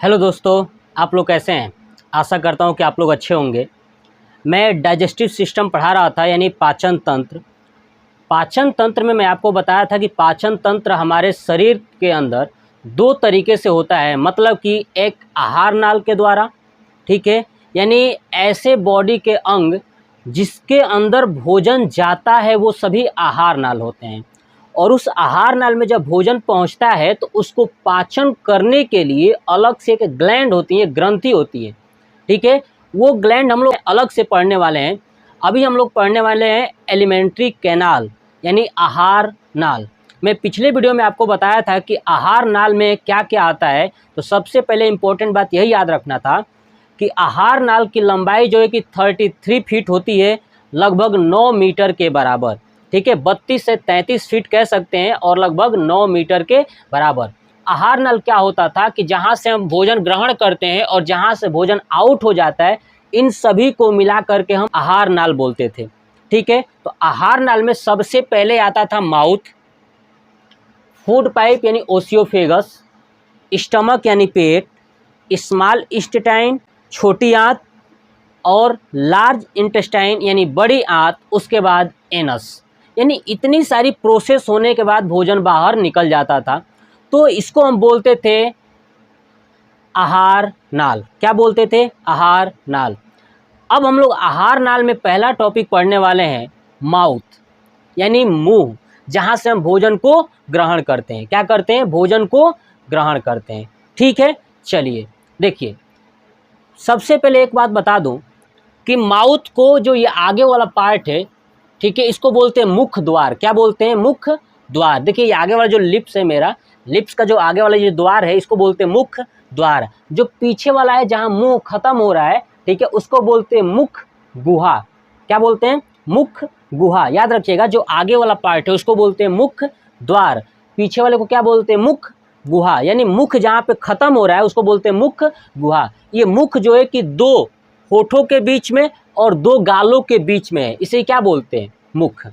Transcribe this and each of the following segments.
Hello दोस्तों, आप लोग कैसे हैं। आशा करता हूं कि आप लोग अच्छे होंगे। मैं डाइजेस्टिव सिस्टम पढ़ा रहा था, यानी पाचन तंत्र। पाचन तंत्र में मैं आपको बताया था कि पाचन तंत्र हमारे शरीर के अंदर दो तरीके से होता है, मतलब कि एक आहार नाल के द्वारा, ठीक है, यानी ऐसे बॉडी के अंग जिसके अंदर भोजन जाता है वो सभी आहार नाल होते हैं। और उस आहार नाल में जब भोजन पहुंचता है तो उसको पाचन करने के लिए अलग से एक ग्लैंड होती है, ग्रंथि होती है, ठीक है। वो ग्लैंड हम लोग अलग से पढ़ने वाले हैं। अभी हम लोग पढ़ने वाले हैं एलिमेंट्री कैनाल, यानी आहार नाल। मैं पिछले वीडियो में आपको बताया था कि आहार नाल में क्या क्या आता है। तो सबसे पहले इम्पोर्टेंट बात यही याद रखना था कि आहार नाल की लंबाई जो है कि 33 फीट होती है, लगभग 9 मीटर के बराबर, ठीक है। 32 से 33 फीट कह सकते हैं और लगभग 9 मीटर के बराबर। आहार नल क्या होता था कि जहाँ से हम भोजन ग्रहण करते हैं और जहाँ से भोजन आउट हो जाता है, इन सभी को मिला करके हम आहार नाल बोलते थे, ठीक है। तो आहार नाल में सबसे पहले आता था माउथ, फूड पाइप यानी ओसियोफेगस, स्टमक यानी पेट, स्मॉल इंटेस्टाइन छोटी आंत, और लार्ज इंटेस्टाइन यानी बड़ी आंत, उसके बाद एनस। यानी इतनी सारी प्रोसेस होने के बाद भोजन बाहर निकल जाता था। तो इसको हम बोलते थे आहार नाल। क्या बोलते थे? आहार नाल। अब हम लोग आहार नाल में पहला टॉपिक पढ़ने वाले हैं माउथ, यानी मुंह, जहां से हम भोजन को ग्रहण करते हैं। क्या करते हैं? भोजन को ग्रहण करते हैं, ठीक है। चलिए देखिए, सबसे पहले एक बात बता दूं कि माउथ को जो ये आगे वाला पार्ट है, ठीक है, इसको बोलते हैं मुख द्वार। क्या बोलते हैं? मुख द्वार। देखिए ये आगे वाला जो लिप्स है, मेरा लिप्स का जो आगे वाला जो द्वार है, इसको बोलते हैं मुख द्वार। जो पीछे वाला है जहां मुंह खत्म हो रहा है, ठीक है, उसको बोलते हैं मुख गुहा। क्या बोलते हैं? मुख गुहा। याद रखिएगा, जो आगे वाला पार्ट है उसको बोलते हैं मुख द्वार, पीछे वाले को क्या बोलते हैं? मुख गुहा। यानी मुख जहाँ पे खत्म हो रहा है उसको बोलते हैं मुख गुहा। ये मुख जो है कि दो होठों के बीच में और दो गालों के बीच में है, इसे क्या बोलते हैं? मुख।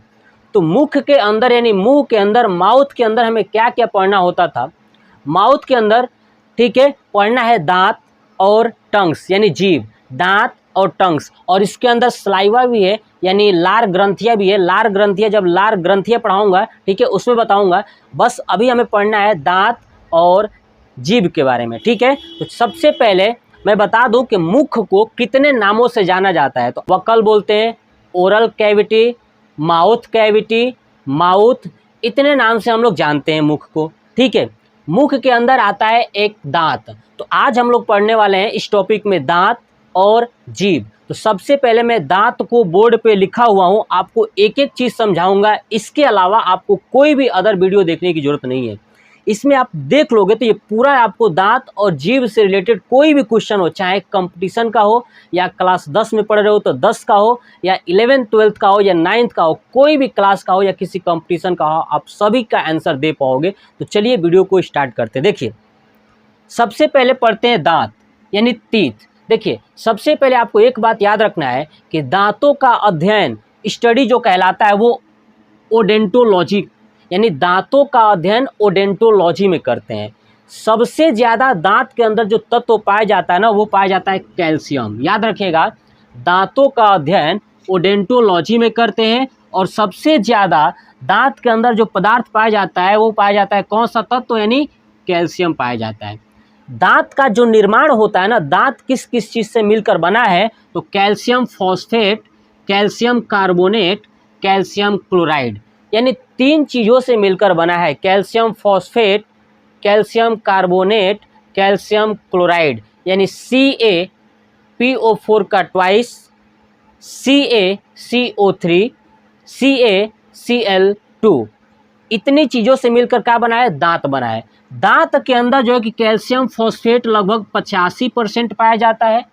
तो मुख के अंदर यानी मुंह के अंदर, माउथ के अंदर हमें क्या क्या पढ़ना होता था? माउथ के अंदर, ठीक है, पढ़ना है दांत और टंग्स, यानी जीभ, दांत और टंग्स। और इसके अंदर सलाइवा भी है, यानी लार ग्रंथियां भी है। लार ग्रंथियां, जब लार ग्रंथियां पढ़ाऊंगा, ठीक है, उसमें बताऊंगा। बस अभी हमें पढ़ना है दांत और जीभ के बारे में, ठीक है। तो सबसे पहले मैं बता दूं कि मुख को कितने नामों से जाना जाता है। तो वक्कल बोलते हैं, oral cavity, mouth cavity, mouth, इतने नाम से हम लोग जानते हैं मुख को, ठीक है। मुख के अंदर आता है एक दांत। तो आज हम लोग पढ़ने वाले हैं इस टॉपिक में दांत और जीभ। तो सबसे पहले मैं दांत को बोर्ड पे लिखा हुआ हूं, आपको एक एक चीज समझाऊंगा। इसके अलावा आपको कोई भी अदर वीडियो देखने की जरूरत नहीं है। इसमें आप देख लोगे तो ये पूरा आपको दांत और जीभ से रिलेटेड कोई भी क्वेश्चन हो, चाहे कंपटीशन का हो, या क्लास 10 में पढ़ रहे हो तो 10 का हो, या 11th 12th का हो, या 9th का हो, कोई भी क्लास का हो या किसी कंपटीशन का हो, आप सभी का आंसर दे पाओगे। तो चलिए वीडियो को स्टार्ट करते हैं। देखिए सबसे पहले पढ़ते हैं दांत, यानी टीथ। देखिए सबसे पहले आपको एक बात याद रखना है कि दांतों का अध्ययन, स्टडी जो कहलाता है वो ओडेंटोलॉजी, यानी दांतों का अध्ययन ओडेंटोलॉजी में करते हैं। सबसे ज़्यादा दांत के अंदर जो तत्व पाया जाता है ना, वो पाया जाता है कैल्शियम। याद रखिएगा, दांतों का अध्ययन ओडेंटोलॉजी में करते हैं। और सबसे ज़्यादा दांत के अंदर जो पदार्थ पाया जाता है वो पाया जाता है कौन सा तत्व? यानी कैल्शियम पाया जाता है। दांत का जो निर्माण होता है ना, दांत किस किस चीज़ से मिलकर बना है? तो calcium phosphate, calcium carbonate, calcium chloride, यानी 3 चीज़ों से मिलकर बना है। Calcium phosphate, calcium carbonate, calcium chloride, यानी CaPO4 का ट्वाइस, CaCO3, CaCl2, इतनी चीज़ों से मिलकर क्या बना है? दांत बना है। दांत के अंदर जो है कि कैल्शियम फॉस्फेट लगभग 85% पाया जाता है,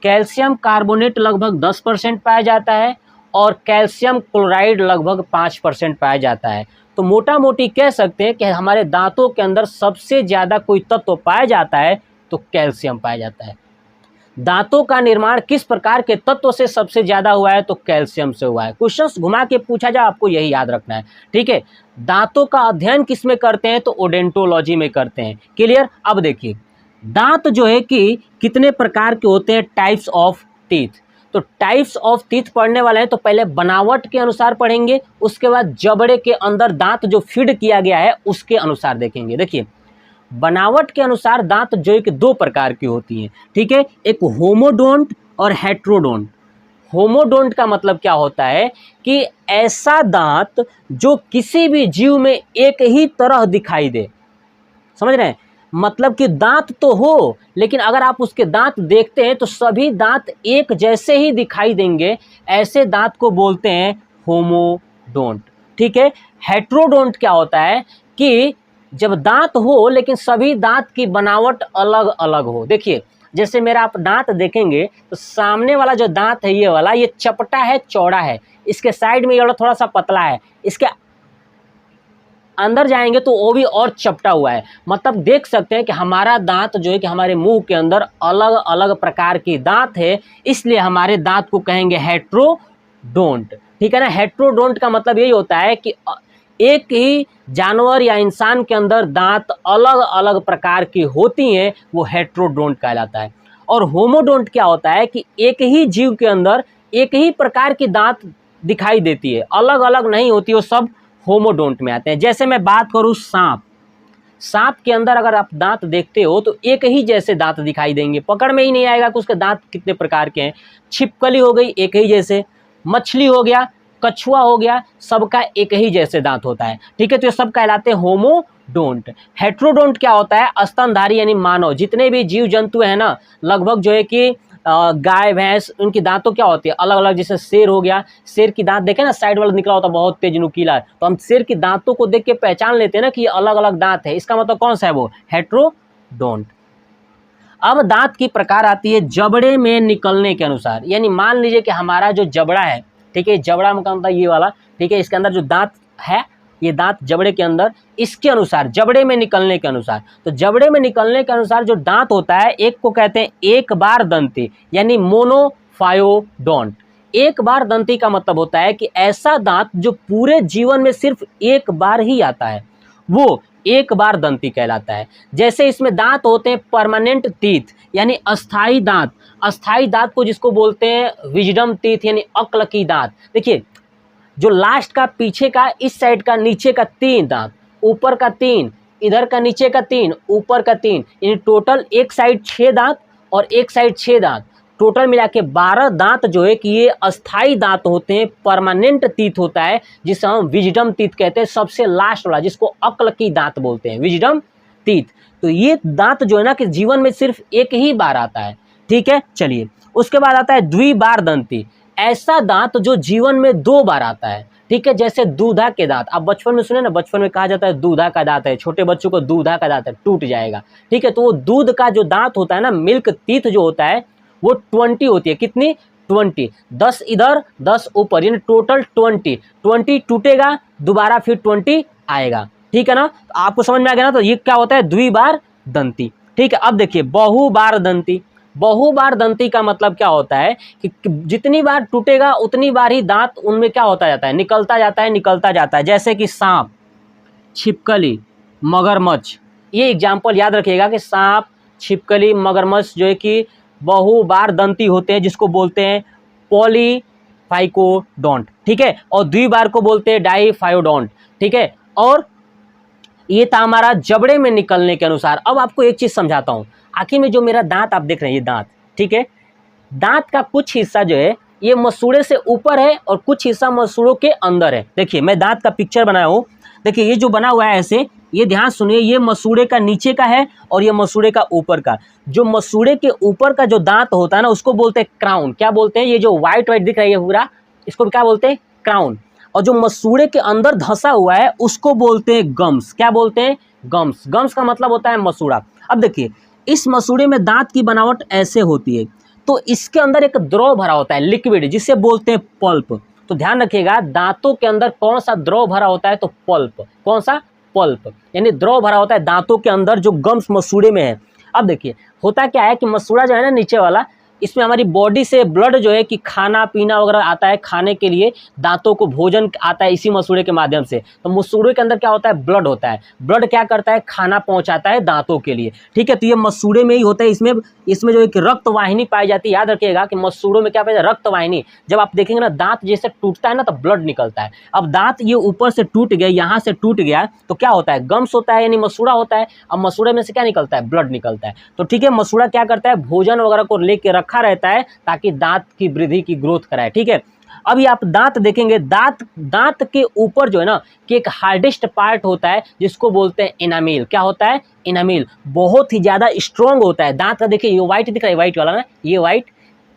कैल्शियम कार्बोनेट लगभग 10% पाया जाता है, और कैल्शियम क्लोराइड लगभग 5% पाया जाता है। तो मोटा मोटी कह सकते हैं कि हमारे दांतों के अंदर सबसे ज़्यादा कोई तत्व पाया जाता है तो कैल्शियम पाया जाता है। दांतों का निर्माण किस प्रकार के तत्व से सबसे ज़्यादा हुआ है? तो कैल्शियम से हुआ है। क्वेश्चंस घुमा के पूछा जाए, आपको यही याद रखना है, ठीक है। दांतों का अध्ययन किस में करते हैं? तो ओडेंटोलॉजी में करते हैं। क्लियर? अब देखिए दांत जो है कि कितने प्रकार के होते हैं, टाइप्स ऑफ टीथ। तो टाइप्स ऑफ टीथ पढ़ने वाले हैं तो पहले बनावट के अनुसार पढ़ेंगे, उसके बाद जबड़े के अंदर दांत जो फीड किया गया है उसके अनुसार देखेंगे। देखिए बनावट के अनुसार दांत जो एक दो प्रकार की होती हैं, ठीक है, एक होमोडोंट और हेट्रोडोंट। होमोडोंट का मतलब क्या होता है कि ऐसा दांत जो किसी भी जीव में एक ही तरह दिखाई दे, समझ रहे हैं, मतलब कि दांत तो हो लेकिन अगर आप उसके दांत देखते हैं तो सभी दांत एक जैसे ही दिखाई देंगे, ऐसे दांत को बोलते हैं होमोडोंट, ठीक है। हेट्रोडोंट क्या होता है कि जब दांत हो लेकिन सभी दांत की बनावट अलग अलग हो। देखिए जैसे मेरा आप दांत देखेंगे तो सामने वाला जो दांत है ये वाला, ये चपटा है, चौड़ा है, इसके साइड में ये वाला थोड़ा सा पतला है, इसके अंदर जाएंगे तो वो भी और चपटा हुआ है। मतलब देख सकते हैं कि हमारा दांत जो है कि हमारे मुंह के अंदर अलग अलग प्रकार के दांत है, इसलिए हमारे दांत को कहेंगे हेट्रोडोंट, ठीक है ना। हेट्रोडोंट का मतलब यही होता है कि एक ही जानवर या इंसान के अंदर दांत अलग अलग प्रकार की होती हैं, वो हेट्रोडोंट कहलाता है। और होमोडोंट क्या होता है कि एक ही जीव के अंदर एक ही प्रकार की दांत दिखाई देती है, अलग अलग नहीं होती, वो सब होमोडोंट में आते हैं। जैसे मैं बात करूं सांप, सांप के अंदर अगर आप दांत देखते हो तो एक ही जैसे दांत दिखाई देंगे, पकड़ में ही नहीं आएगा कि उसके दांत कितने प्रकार के हैं। छिपकली हो गई एक ही जैसे, मछली हो गया, कछुआ हो गया, सबका एक ही जैसे दांत होता है, ठीक है। तो ये सब कहलाते हैं होमोडोंट। हेट्रोडोंट क्या होता है, स्तनधारी यानी मानव, जितने भी जीव जंतु है ना, लगभग जो है कि गाय भैंस, उनकी दांतों क्या होती है अलग अलग। जैसे शेर हो गया, शेर की दांत देखे ना साइड वाला निकला होता है, बहुत तेज नुकीला है, तो हम शेर की दांतों को देख के पहचान लेते हैं ना कि ये अलग अलग दांत है, इसका मतलब कौन सा है, वो हेट्रोडोंट। अब दांत की प्रकार आती है जबड़े में निकलने के अनुसार, यानी मान लीजिए कि हमारा जो जबड़ा है, ठीक है, जबड़ा में मतलब ये वाला, ठीक है, इसके अंदर जो दांत है, ये दांत जबड़े के अंदर, इसके अनुसार जबड़े में निकलने के अनुसार, तो जबड़े में निकलने के अनुसार जो दांत होता है, एक को कहते हैं एक बार दंती यानी मोनोफायोडोंट। एक बार दंती का मतलब होता है कि ऐसा दांत जो पूरे जीवन में सिर्फ एक बार ही आता है, वो एक बार दंती कहलाता है। जैसे इसमें दांत होते हैं परमानेंट टीथ यानी अस्थाई दांत, अस्थाई दांत को जिसको बोलते हैं विजडम टीथ यानी अक्ल की दांत। देखिए जो लास्ट का पीछे का इस साइड का नीचे का 3 दांत, ऊपर का 3, इधर का नीचे का 3, ऊपर का 3, यानी टोटल एक साइड 6 दांत और एक साइड 6 दांत, टोटल मिला के 12 दांत जो है कि ये अस्थाई दांत होते हैं, परमानेंट टीथ होता है, जिसे हम विजडम टीथ कहते हैं, सबसे लास्ट वाला जिसको अक्ल की दांत बोलते हैं, विजडम टीथ। तो ये दांत जो है ना कि जीवन में सिर्फ एक ही बार आता है, ठीक है। चलिए उसके बाद आता है द्विबार दंती, ऐसा दांत जो जीवन में 2 बार आता है, ठीक है। जैसे दूधा के दांत, आप बचपन में सुने ना, बचपन में कहा जाता है दूधा का दांत है, छोटे बच्चों को दूधा का दांत है, टूट जाएगा, ठीक है। तो वो दूध का जो दांत होता है ना, मिल्क टीथ जो होता है, वो 20 होती है। कितनी? 20, 10 इधर 10 ऊपर, यानी टोटल 20 टूटेगा, दोबारा फिर 20 आएगा, ठीक है ना। तो आपको समझ में आ गया ना, तो ये क्या होता है द्विबार दंती, ठीक है। अब देखिए बहुबार दंती, बहुबार दंती का मतलब क्या होता है कि जितनी बार टूटेगा उतनी बार ही दांत उनमें क्या होता जाता है, निकलता जाता है, निकलता जाता है। जैसे कि सांप, छिपकली, मगरमच्छ, ये एग्जाम्पल याद रखिएगा कि सांप, छिपकली, मगरमच्छ जो है कि बहुबार दंती होते हैं, जिसको बोलते हैं पॉलीफाइकोडोंट, ठीक है। और द्विबार को बोलते हैं डाईफायोडोंट, ठीक है। और ये था हमारा जबड़े में निकलने के अनुसार। अब आपको एक चीज समझाता हूं, आखिर में जो मेरा दांत आप देख रहे हैं, ये दांत, ठीक है, दांत का कुछ हिस्सा जो है ये मसूड़े से ऊपर है और कुछ हिस्सा मसूड़ों के अंदर है। देखिए मैं दांत का पिक्चर बनाया हूं, देखिए ये जो बना हुआ है ऐसे, ये ध्यान सुनिए, ये मसूड़े का नीचे का है और ये मसूड़े का ऊपर का। जो मसूड़े के ऊपर का जो दांत होता है ना, उसको बोलते हैं क्राउन। क्या बोलते हैं? ये जो व्हाइट व्हाइट दिख रही है पूरा, इसको क्या बोलते हैं? क्राउन। और जो मसूड़े के अंदर धंसा हुआ है उसको बोलते हैं गम्स। क्या बोलते हैं? गम्स। गम्स का मतलब होता है मसूड़ा। अब देखिए इस मसूड़े में दांत की बनावट ऐसे होती है, तो इसके अंदर एक द्रव भरा होता है, लिक्विड, जिसे बोलते हैं पल्प। तो ध्यान रखिएगा, दांतों के अंदर कौन सा द्रव भरा होता है? तो पल्प। कौन सा? पल्प, यानी द्रव भरा होता है दांतों के अंदर जो गम्स मसूड़े में है। अब देखिए होता क्या है कि मसूड़ा जो है ना नीचे वाला, इसमें हमारी बॉडी से ब्लड जो है कि खाना पीना वगैरह आता है, खाने के लिए दांतों को भोजन आता है इसी मसूड़े के माध्यम से। तो मसूड़े के अंदर क्या होता है, ब्लड होता है, ब्लड क्या करता है, खाना पहुंचाता है दांतों के लिए, ठीक है। तो ये मसूड़े में ही होता है, इसमें जो एक रक्त वाहिनी पाई जाती है। याद रखिएगा कि मसूड़ों में क्या पाया जाता है, रक्त वाहिनी। जब आप देखेंगे ना दांत जैसे टूटता है ना तो ब्लड निकलता है। अब दांत ये ऊपर से टूट गया, यहाँ से टूट गया तो क्या होता है, गम्स होता है यानी मसूड़ा होता है। अब मसूड़े में से क्या निकलता है, ब्लड निकलता है। तो ठीक है, मसूड़ा क्या करता है, भोजन वगैरह को लेके रखा रहता है ताकि दांत की वृद्धि की ग्रोथ कराए, ठीक है। अभी आप दांत देखेंगे, दांत के ऊपर जो है ना कि एक हार्डेस्ट पार्ट होता है जिसको बोलते हैं इनामिल। क्या होता है, इनामिल बहुत ही ज्यादा स्ट्रॉन्ग होता है। दांत का देखिए ये व्हाइट दिख रहा है, व्हाइट वाला ना, ये व्हाइट,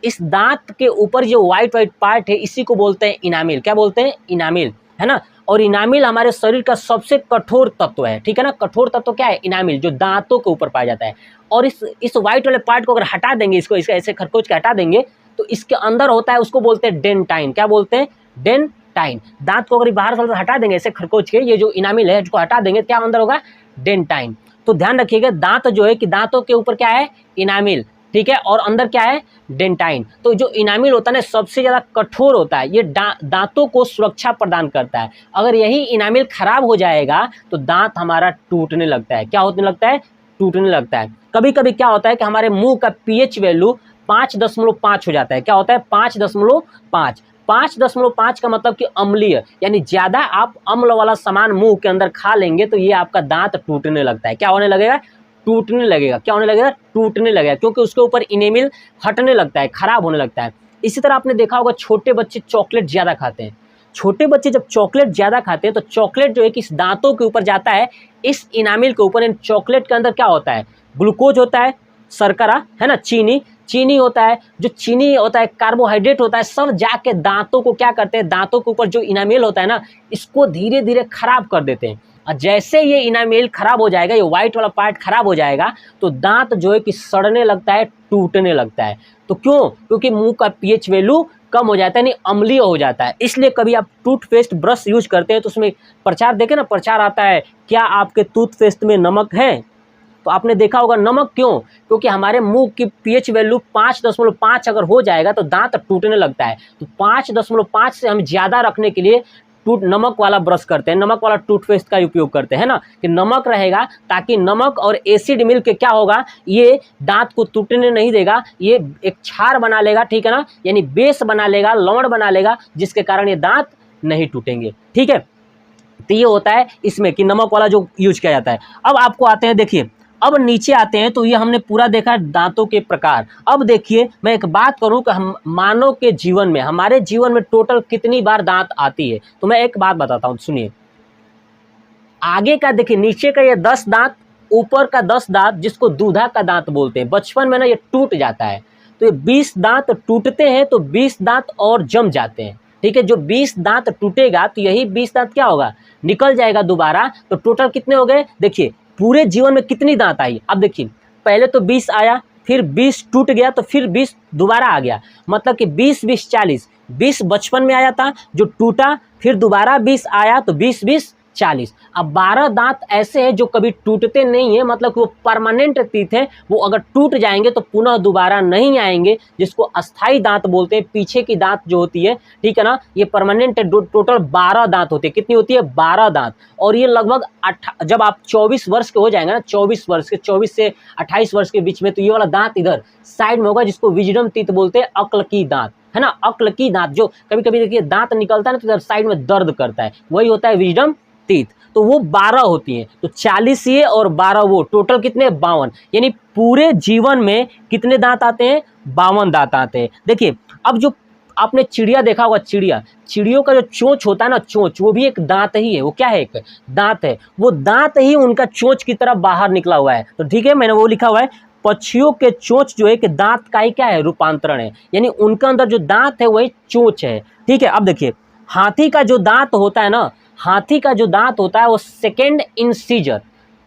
इस दांत के ऊपर जो व्हाइट पार्ट है इसी को बोलते हैं इनामिल। क्या बोलते हैं, इनामिल, है ना। और इनामिल हमारे शरीर का सबसे कठोर तत्व है, ठीक है ना। कठोर तत्व क्या है, इनामिल, जो दांतों के ऊपर पाया जाता है। और इस व्हाइट वाले पार्ट को अगर हटा देंगे, इसको ऐसे खरकोच के हटा देंगे तो इसके अंदर होता है, उसको बोलते हैं डेंटाइन। क्या बोलते हैं, डेंटाइन। दांत को अगर बाहर से हटा देंगे ऐसे खरकोच के, ये जो इनामिल है इसको हटा देंगे, क्या अंदर होगा, डेंटाइन। तो ध्यान रखिएगा दांत जो है कि दांतों के ऊपर क्या है, इनामिल, ठीक है, और अंदर क्या है, डेंटाइन। तो जो इनामिल होता है ना सबसे ज्यादा कठोर होता है, ये दांतों को सुरक्षा प्रदान करता है। अगर यही इनामिल खराब हो जाएगा तो दांत हमारा टूटने लगता है। क्या होने लगता है, टूटने लगता है। कभी कभी क्या होता है कि हमारे मुंह का पीएच वैल्यू 5.5 हो जाता है। क्या होता है, 5.5। 5.5 का मतलब कि अम्लीय, यानी ज्यादा आप अम्ल वाला सामान मुंह के अंदर खा लेंगे तो ये आपका दांत टूटने लगता है। क्या होने लगेगा, टूटने लगेगा। क्या होने लगेगा, टूटने लगेगा, क्योंकि उसके ऊपर इनेमिल हटने लगता है, खराब होने लगता है। इसी तरह आपने देखा होगा छोटे बच्चे चॉकलेट ज्यादा खाते हैं। छोटे बच्चे जब चॉकलेट ज्यादा खाते हैं तो चॉकलेट जो है कि इस दांतों के ऊपर जाता है, इस इनामिल के ऊपर। चॉकलेट के अंदर क्या होता है, ग्लूकोज होता है, शर्करा है ना, चीनी होता है, जो चीनी होता है, कार्बोहाइड्रेट होता है, सब जाके दांतों को क्या करते हैं, दांतों के ऊपर जो इनामिल होता है ना इसको धीरे धीरे खराब कर देते हैं। और जैसे ये इनामिल खराब हो जाएगा, ये व्हाइट वाला पार्ट खराब हो जाएगा तो दांत जो है कि सड़ने लगता है, टूटने लगता है। तो क्यों, क्योंकि मुंह का पीएच वैल्यू कम हो जाता है, यानी अम्लीय हो जाता है। इसलिए कभी आप टूथपेस्ट ब्रश यूज करते हैं तो उसमें प्रचार देखें ना, प्रचार आता है, क्या आपके टूथपेस्ट में नमक है। तो आपने देखा होगा नमक, क्यों, क्योंकि हमारे मुंह की पीएच वैल्यू 5.5 अगर हो जाएगा तो दांत टूटने लगता है। तो 5.5 से हम ज्यादा रखने के लिए नमक वाला ब्रश करते हैं, नमक वाला टूथपेस्ट का उपयोग करते हैं ना, कि नमक रहेगा ताकि नमक और एसिड मिल के क्या होगा, ये दांत को टूटने नहीं देगा, ये एक क्षार बना लेगा, ठीक है ना, यानी बेस बना लेगा, लवण बना लेगा, जिसके कारण ये दांत नहीं टूटेंगे, ठीक है। तो ये होता है इसमें कि नमक वाला जो यूज किया जाता है। अब आपको आते हैं, देखिए अब नीचे आते हैं तो ये हमने पूरा देखा दांतों के प्रकार। अब देखिए मैं एक बात करूं कि हम मानव के जीवन में, हमारे जीवन में टोटल कितनी बार दांत आती है। तो मैं एक बात बताता हूं, सुनिए। आगे का देखिए, नीचे का ये 10 दांत, ऊपर का 10 दांत, जिसको दूधा का दांत बोलते हैं। बचपन में ना ये टूट जाता है तो ये 20 दांत टूटते हैं, तो 20 दांत और जम जाते हैं, ठीक है। जो 20 दांत टूटेगा तो यही 20 दांत क्या होगा, निकल जाएगा दोबारा। तो टोटल कितने हो गए, देखिए पूरे जीवन में कितनी दांत आई। अब देखिए पहले तो 20 आया, फिर 20 टूट गया, तो फिर 20 दोबारा आ गया, मतलब कि 20 40। 20 बचपन में आया था जो टूटा, फिर दोबारा 20 आया तो 20 40। अब 12 दांत ऐसे हैं जो कभी टूटते नहीं है, मतलब कि वो परमानेंट टीथ है, वो अगर टूट जाएंगे तो पुनः दोबारा नहीं आएंगे, जिसको अस्थाई दांत बोलते हैं। पीछे की दांत जो होती है, ठीक है ना, ये परमानेंट है। टोटल 12 दांत होती है। कितनी होती है, 12 दांत। और ये लगभग जब आप 24 वर्ष के हो जाएंगे ना, 24 वर्ष के, 24 से 28 वर्ष के बीच में, तो ये वाला दांत इधर साइड में होगा, जिसको विजडम टीथ बोलते हैं, अक्ल की दांत, है ना। अक्ल की दांत जो कभी कभी देखिए दांत निकलता है ना तो इधर साइड में दर्द करता है, वही होता है विजडम टीथ। तो वो 12 होती हैं। तो 40 ये और 12 वो, टोटल कितने, 52। यानी पूरे जीवन में कितने दांत आते हैं, 52 दांत आते हैं। देखिए अब जो आपने चिड़िया देखा होगा, चिड़ियों का जो चोंच होता है ना, चोंच, वो भी एक दांत ही है। वो क्या है, एक दांत है। वो दांत ही उनका चोंच की तरफ बाहर निकला हुआ है। तो ठीक है, मैंने वो लिखा हुआ है, पक्षियों के चोंच जो है कि दांत का ही क्या है, रूपांतरण है, यानी उनके अंदर जो दांत है वही चोंच है, ठीक है। अब देखिए हाथी का जो दांत होता है ना, हाथी का जो दांत होता है वो सेकेंड इंसीजर,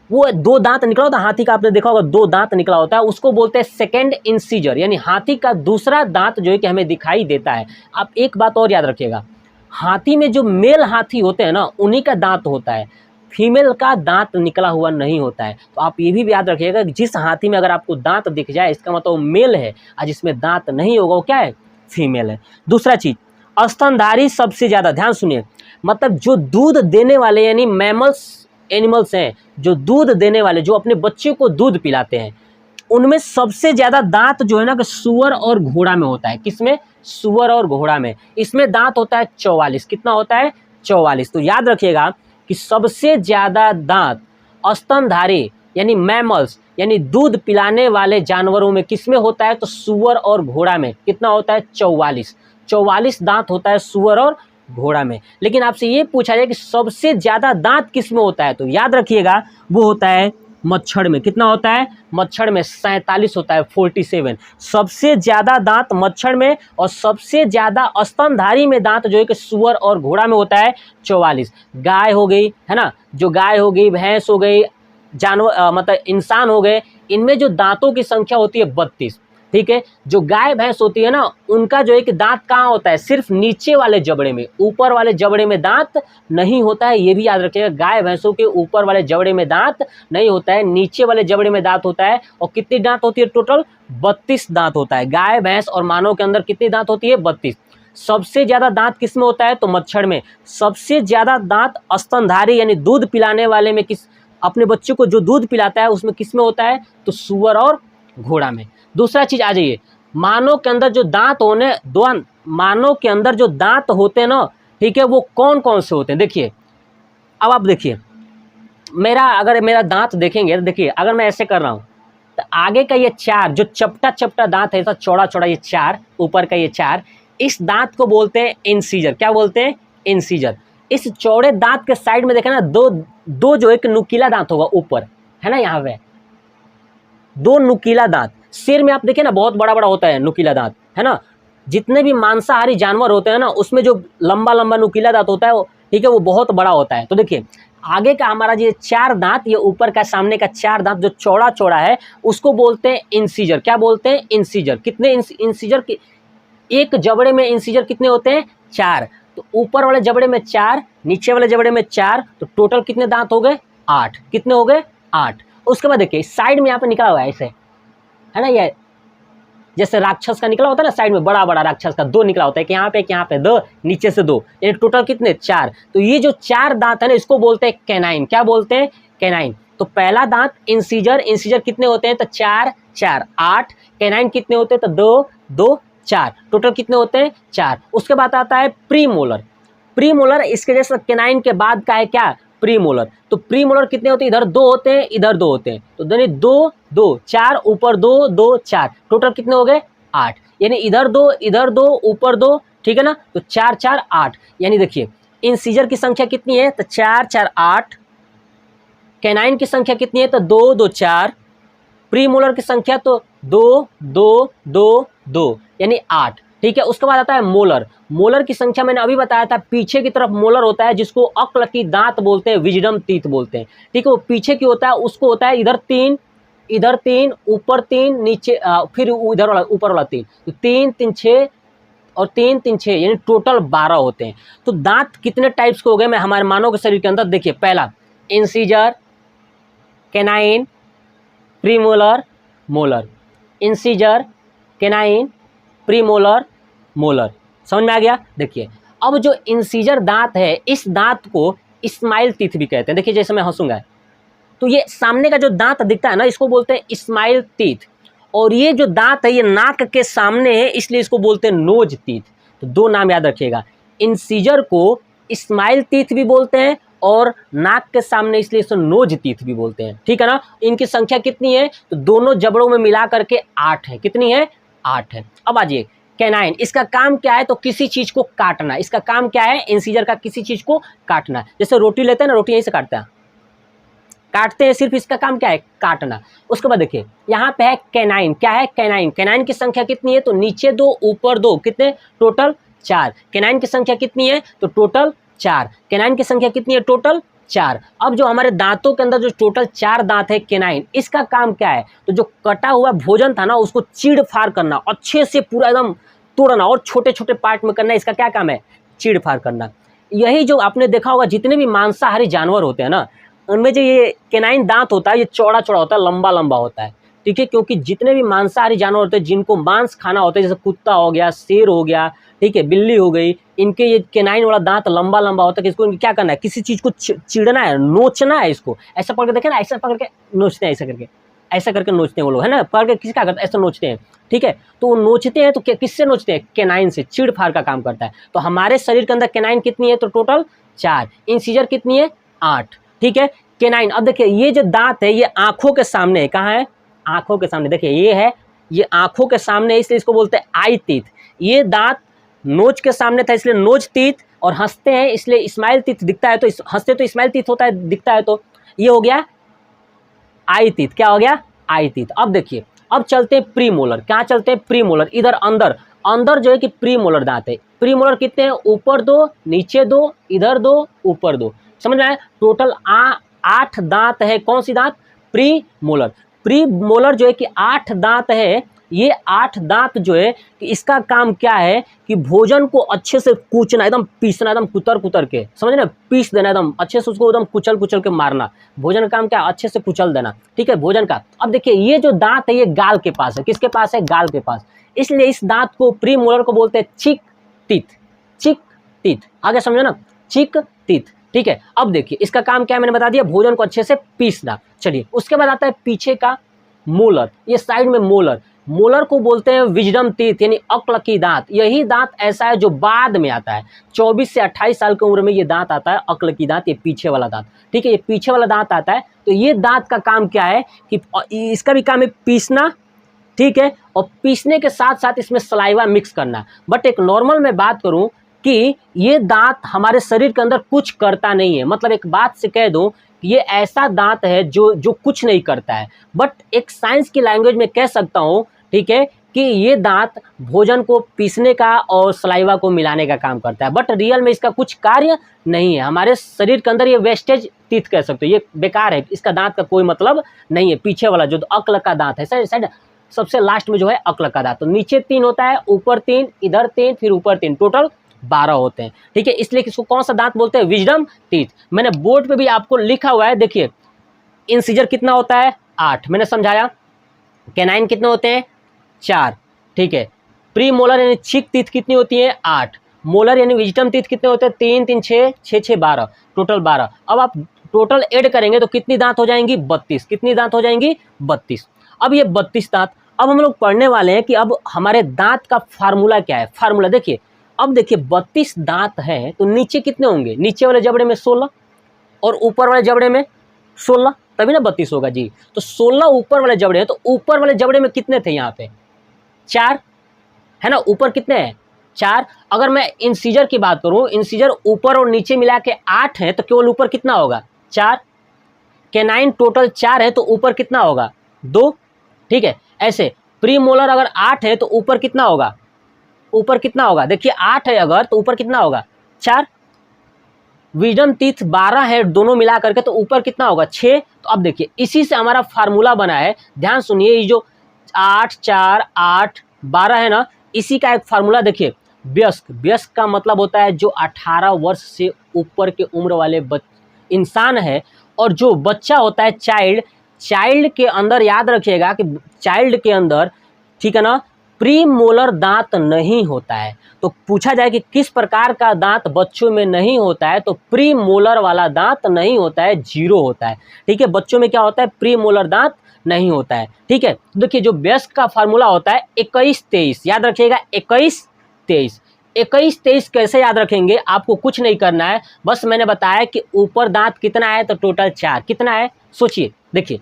वो 2 दांत निकला होता है हाथी का, आपने देखा होगा 2 दांत निकला होता है, उसको बोलते हैं सेकेंड इंसीजर, यानी हाथी का दूसरा दांत जो है कि हमें दिखाई देता है। आप एक बात और याद रखिएगा, हाथी में जो मेल हाथी होते हैं ना, उन्हीं का दांत होता है। फीमेल का दांत निकला हुआ नहीं होता है। तो आप ये भी याद रखिएगा कि जिस हाथी में अगर आपको दांत दिख जाए इसका मतलब वो मेल है, और जिसमें दांत नहीं होगा वो क्या है, फीमेल है। दूसरा चीज, स्तनधारी सबसे ज़्यादा, ध्यान सुनिए, मतलब जो दूध देने वाले यानी मैमल्स एनिमल्स हैं, जो दूध देने वाले, जो अपने बच्चे को दूध पिलाते हैं, उनमें सबसे ज़्यादा दांत जो है ना कि सूअर और घोड़ा में होता है। किसमें, सूअर और घोड़ा में। इसमें दांत होता है 44। कितना होता है, 44। तो याद रखिएगा कि सबसे ज़्यादा दांत स्तनधारी यानी मैमल्स यानी दूध पिलाने वाले जानवरों में किसमें होता है, तो सूअर और घोड़ा में। कितना होता है, 44। 44 दांत होता है सूअर और घोड़ा में। लेकिन आपसे ये पूछा जाए कि सबसे ज़्यादा दांत किस में होता है, तो याद रखिएगा वो होता है मच्छर में। कितना होता है, मच्छर में 47 होता है, 47। सबसे ज़्यादा दांत मच्छर में, और सबसे ज़्यादा स्तनधारी में दांत जो है कि सूअर और घोड़ा में होता है 44। गाय हो गई है ना, जो गाय हो गई, भैंस हो गई, जानवर मतलब इंसान हो गए, इनमें जो दांतों की संख्या होती है 32। ठीक है, जो गाय भैंस होती है ना, उनका जो एक दांत कहाँ होता है, सिर्फ नीचे वाले जबड़े में, ऊपर वाले जबड़े में दांत नहीं होता है। ये भी याद रखिएगा, गाय भैंसों के ऊपर वाले जबड़े में दांत नहीं होता है, नीचे वाले जबड़े में दांत होता है। और कितनी दांत होती है, टोटल 32 दांत होता है। गाय भैंस और मानव के अंदर कितनी दांत होती है, 32। सबसे ज्यादा दांत किसमें होता है, तो मच्छर में। सबसे ज्यादा दांत स्तनधारी यानी दूध पिलाने वाले में, किस अपने बच्चे को जो दूध पिलाता है उसमें किसमें होता है, तो सूअर और घोड़ा में। दूसरा चीज आ जाइए, मानव के अंदर जो दांत होने मानव के अंदर जो दांत होते हैं ना, ठीक है, वो कौन कौन से होते हैं। देखिए, अब आप देखिए, अगर मेरा दांत देखेंगे तो देखिए, अगर मैं ऐसे कर रहा हूं तो आगे का ये 4 जो चपटा चपटा दांत है, ऐसा चौड़ा चौड़ा ये 4, ऊपर का ये 4, इस दांत को बोलते हैं इंसीजर। क्या बोलते हैं, इंसीजर। इस चौड़े दांत के साइड में देखें ना, दो जो एक नुकीला दांत होगा ऊपर, है ना, यहाँ पे 2 नुकीला दांत। सिर में आप देखिए ना, बहुत बड़ा बड़ा होता है नुकीला दांत, है ना। जितने भी मांसाहारी जानवर होते हैं ना, उसमें जो लंबा लंबा नुकीला दांत होता है वो, ठीक है, वो बहुत बड़ा होता है। तो देखिए, आगे का हमारा ये 4 दांत, ये ऊपर का सामने का 4 दांत जो चौड़ा चौड़ा है, उसको बोलते हैं इंसीजर। क्या बोलते हैं, इंसीजर। कितने इंसीजर, एक जबड़े में इंसीजर कितने होते हैं, 4। तो ऊपर वाले जबड़े में 4, नीचे वाले जबड़े में 4, तो टोटल कितने दांत हो गए, 8। कितने हो गए, 8। उसके बाद देखिए, साइड में यहाँ पे निकला हुआ है ऐसे, है ना, ये जैसे राक्षस का निकला होता है ना, साइड में बड़ा बड़ा राक्षस का 2 निकला होता है, कि यहाँ पे 2, नीचे से 2, यानी टोटल कितने, 4। तो ये जो 4 दांत है ना, इसको बोलते हैं कैनाइन। क्या बोलते हैं, कैनाइन। तो पहला दांत इंसीजर, इंसीजर कितने होते हैं, तो 4 4 8। कैनाइन कितने होते हैं, तो 2 2 4, टोटल कितने होते हैं, 4। उसके बाद आता है प्रीमोलर। प्रीमोलर इसके जैसा कैनाइन के बाद का है क्या, प्रीमोलर। तो प्रीमोलर कितने होते हैं, इधर 2 होते हैं, इधर 2 होते हैं, तो यानी 2 2 4, ऊपर 2 2 4, टोटल कितने हो गए, 8। यानी इधर 2 इधर 2 ऊपर 2, ठीक है ना, तो 4 4 8। यानी देखिए, इंसीजर की संख्या कितनी है, तो 4 4 8। कैनाइन की संख्या कितनी है, तो 2 2 4। प्रीमोलर की संख्या तो 2 2 2 2, यानी 8। ठीक है, उसके बाद आता है मोलर। मोलर की संख्या मैंने अभी बताया था, पीछे की तरफ मोलर होता है, जिसको अक्ल की दांत बोलते हैं, विजडम टीथ बोलते हैं। ठीक है, वो पीछे की होता है, उसको होता है इधर 3 इधर 3, ऊपर 3, नीचे फिर इधर वाला ऊपर वाला 3, तो 3 3 6 और 3 3 6, यानी टोटल 12 होते हैं। तो दांत कितने टाइप्स के हो गए मैं हमारे मानव के शरीर के अंदर, देखिए, पहला incisor, canine, premolar, molar. Incisor, canine, premolar, molar. समझ में आ गया। देखिए, अब जो इंसीजर दांत है, इस दांत को स्माइल टीथ भी कहते हैं। देखिए, जैसे मैं हंसूंगा तो ये सामने का जो दांत दिखता है ना, इसको बोलते हैं स्माइल टीथ। और ये जो दांत है, ये नाक के सामने है, इसलिए इसको बोलते हैं नोज टीथ। तो 2 नाम याद रखिएगा, इंसीजर को स्माइल टीथ भी बोलते हैं, और नाक के सामने इसलिए इसको नोज टीथ भी बोलते हैं। ठीक है ना। इनकी संख्या कितनी है, तो दोनों जबड़ों में मिला करके 8 है। कितनी है, 8 है। अब आ जाइए कैनाइन, इसका काम क्या है, तो किसी चीज को काटना। इसका काम क्या है, इंसीजर का, किसी चीज को काटना। जैसे रोटी लेते हैं ना, रोटी यहीं से काटते हैं, सिर्फ इसका काम क्या है, काटना। उसके बाद देखिए, यहाँ पे है कैनाइन। क्या है, कैनाइन। कैनाइन की संख्या कितनी है, तो नीचे 2 ऊपर 2, कितने, टोटल 4। कैनाइन की संख्या कितनी है, तो टोटल 4। कैनाइन की संख्या कितनी है, टोटल 4। अब जो हमारे दांतों के अंदर जो टोटल 4 दांत है कैनाइन, इसका काम क्या है, तो जो कटा हुआ भोजन था ना, उसको चीड़ फाड़ करना, अच्छे से पूरा एकदम तोड़ना और छोटे छोटे पार्ट में करना, इसका क्या काम है, चीड़ फाड़ करना। यही जो आपने देखा होगा जितने भी मांसाहारी जानवर होते हैं ना, उनमें जो ये कैनाइन दांत होता है ये चौड़ा चौड़ा होता है, लंबा लंबा होता है, ठीक है। क्योंकि जितने भी मांसाहारी जानवर होते हैं जिनको मांस खाना होता है, जैसे कुत्ता हो गया, शेर हो गया, ठीक है, बिल्ली हो गई, इनके ये कैनाइन वाला दांत लंबा लंबा होता है कि इसको क्या करना है, किसी चीज़ को चिड़ना है, नोचना है, इसको ऐसा पकड़ के देखे ना, ऐसा पकड़ के नोचते हैं, ऐसा करके नोचते हैं वो लोग, है ना, पकड़ के किसी क्या करते हैं, ऐसा नोचते हैं, ठीक है। तो वो नोचते हैं तो किससे नोचते हैं, कैनाइन से, चीड़ फाड़ का काम करता है। तो हमारे शरीर के अंदर कैनाइन कितनी है, तो टोटल 4, इंसीजर कितनी है, 8, ठीक है। कैनाइन, अब देखिए ये जो दांत है ये आंखों के सामने है, कहाँ है, आंखों के सामने, देखिए ये है, ये आंखों के सामने, इसलिए इसको बोलते हैं आई टीथ। ये दांत नोच के सामने था इसलिए नोच टीथ, और हंसते हैं इसलिए स्माइल टीथ दिखता है, तो हंसते तो स्माइल टीथ होता है, दिखता है, तो ये हो गया आई टीथ। क्या हो गया, आई टीथ। अब देखिए, अब चलते हैं प्री मोलर, क्या चलते हैं, प्री मोलर, इधर अंदर अंदर जो है कि प्री मोलर दांत है। प्री मोलर कितने हैं, ऊपर 2, नीचे 2, इधर 2, ऊपर 2, समझ में आया, टोटल 8 दांत है। कौन सी दांत, प्री मोलर। प्री मोलर जो है कि 8 दांत है। ये 8 दांत जो है कि इसका काम क्या है कि भोजन को अच्छे से कूचना, एकदम पीसना, एकदम कुतर कुतर के, समझ ना, पीस देना एकदम अच्छे से, उसको एकदम कुचल कुचल के मारना। भोजन का काम क्या, अच्छे से कुचल देना, ठीक है, भोजन का। अब देखिए ये जो दांत है ये गाल के पास है, किसके पास है, गाल के पास, इसलिए इस दांत को प्री मोलर को बोलते हैं चिक टीथ, चिक टीथ, आगे समझो ना, चिक टीथ, ठीक है। अब देखिए इसका काम क्या है, मैंने बता दिया, भोजन को अच्छे से पीसना। चलिए उसके बाद आता है पीछे का मोलर, ये साइड में मोलर, मोलर को बोलते हैं विजडम टीथ, यानी अक्ल की दांत। यही दांत ऐसा है जो बाद में आता है, 24 से 28 साल की उम्र में ये दांत आता है, अक्ल की दांत, ये पीछे वाला दांत, ठीक है, ये पीछे वाला दांत आता है। तो ये दांत का काम क्या है कि इसका भी काम है पीसना, ठीक है, और पीसने के साथ साथ इसमें सलाइवा मिक्स करना। बट एक नॉर्मल में बात करूं कि ये दांत हमारे शरीर के अंदर कुछ करता नहीं है, मतलब एक बात से कह दूं कि ये ऐसा दांत है जो कुछ नहीं करता है। बट एक साइंस की लैंग्वेज में कह सकता हूं, ठीक है, कि ये दांत भोजन को पीसने का और सलाइवा को मिलाने का काम करता है। बट रियल में इसका कुछ कार्य नहीं है, हमारे शरीर के अंदर ये वेस्टेज टीथ कह सकते हो, ये बेकार है, इसका दांत का कोई मतलब नहीं है। पीछे वाला जो अक्ल का दांत है, साइड सबसे लास्ट में जो है अक्ल का दांत, तो नीचे 3 होता है, ऊपर 3, इधर 3, फिर ऊपर 3, टोटल 12 होते हैं, ठीक है। इसलिए इसको कौन सा दांत बोलते हैं, विजडम टीथ। मैंने बोर्ड पे भी आपको लिखा हुआ है, देखिए इंसीजर कितना होता है, 8, मैंने समझाया। कैनाइन कितने होते हैं, 4, ठीक है। प्री मोलर यानी चिक टीथ कितनी होती है, 8। मोलर यानी विजडम टीथ कितने होते हैं, 3 3 6 6 6 12, टोटल 12। अब आप टोटल ऐड करेंगे तो कितनी दांत हो जाएंगी, 32। कितनी दांत हो जाएंगी, 32। अब ये 32 दांत, अब हम लोग पढ़ने वाले हैं कि अब हमारे दांत का फार्मूला क्या है। फार्मूला देखिए, अब देखिए 32 दांत हैं तो नीचे कितने होंगे, नीचे वाले जबड़े में 16 और ऊपर वाले जबड़े में 16, तभी ना 32 होगा जी। तो 16 ऊपर वाले जबड़े हैं, तो ऊपर वाले जबड़े में कितने थे, यहाँ पे 4 है ना, ऊपर कितने हैं, 4। अगर मैं इंसीजर की बात करूं, इंसीजर ऊपर और नीचे मिला के 8 है, तो केवल ऊपर कितना होगा, 4। कैनाइन टोटल 4 है तो ऊपर कितना होगा, 2, ठीक है। ऐसे प्री मोलर अगर 8 है तो ऊपर कितना होगा, ऊपर कितना होगा, देखिए 8 है अगर तो ऊपर कितना होगा, 4। विजडम टीथ 12 है दोनों मिला करके, तो ऊपर कितना होगा, 6। तो अब देखिए इसी से हमारा फार्मूला बना है, ध्यान सुनिए, ये जो 8 4 8 12 है ना, इसी का एक फार्मूला देखिए। वयस्क, वयस्क का मतलब होता है जो 18 वर्ष से ऊपर के उम्र वाले इंसान है। और जो बच्चा होता है चाइल्ड, चाइल्ड के अंदर याद रखिएगा कि चाइल्ड के अंदर, ठीक है ना, प्री मोलर दांत नहीं होता है। तो पूछा जाए कि किस प्रकार का दांत बच्चों में नहीं होता है, तो प्री मोलर वाला दांत नहीं होता है, 0 होता है, ठीक है। बच्चों में क्या होता है, प्री मोलर दांत नहीं होता है, ठीक है। देखिए जो वयस्क का फार्मूला होता है 21 23, याद रखिएगा 21 23। 21 23 कैसे याद रखेंगे, आपको कुछ नहीं करना है, बस मैंने बताया कि ऊपर दांत कितना है, तो टोटल 4, कितना है सोचिए। देखिए